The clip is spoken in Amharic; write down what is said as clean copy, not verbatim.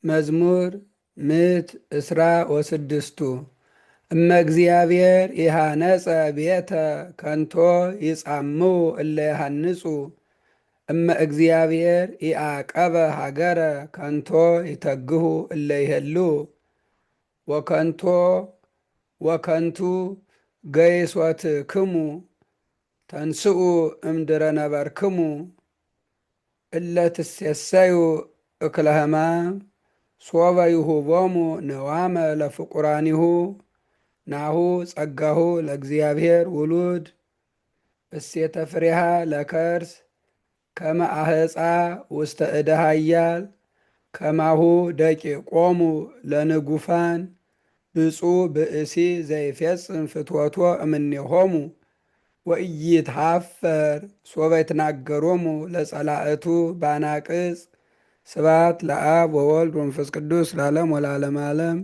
መዝሙር ምት እስራ ወስድስቱ እመ እግዚአብሔር ኢሃነጸ ቤተ ከንቶ ይጻምው እለ ይሃንጹ እመ እግዚአብሔር ኢአቀበ ሀገረ ከንቶ ይተግሁ እለ ይሄሉ ወከንቱ ገይሶትክሙ ተንስኡ እምድረ ነበርክሙ እለ ትሴሰዩ እክለ ሕማም ሶበ ይሁቦሙ ነዋመ ለፍቁራኒሁ ናሁ ጸጋሁ ለእግዚአብሔር ውሉድ እሴተ ፍሬሃ ለከርስ ከመ አህፃ ውስተ እደ ኃያል ከማሁ ደቂቆሙ ለንጉፋን ብፁዕ ብእሲ ዘይፌጽም ፍትወቶ እምኔሆሙ ወኢይትሃፈር ሶበ ይትናገሮሙ ለጸላእቱ ባናቅጽ። ስብሐት ለአብ ወወልድ ወመንፈስ ቅዱስ ለዓለም ወለዓለመ ዓለም።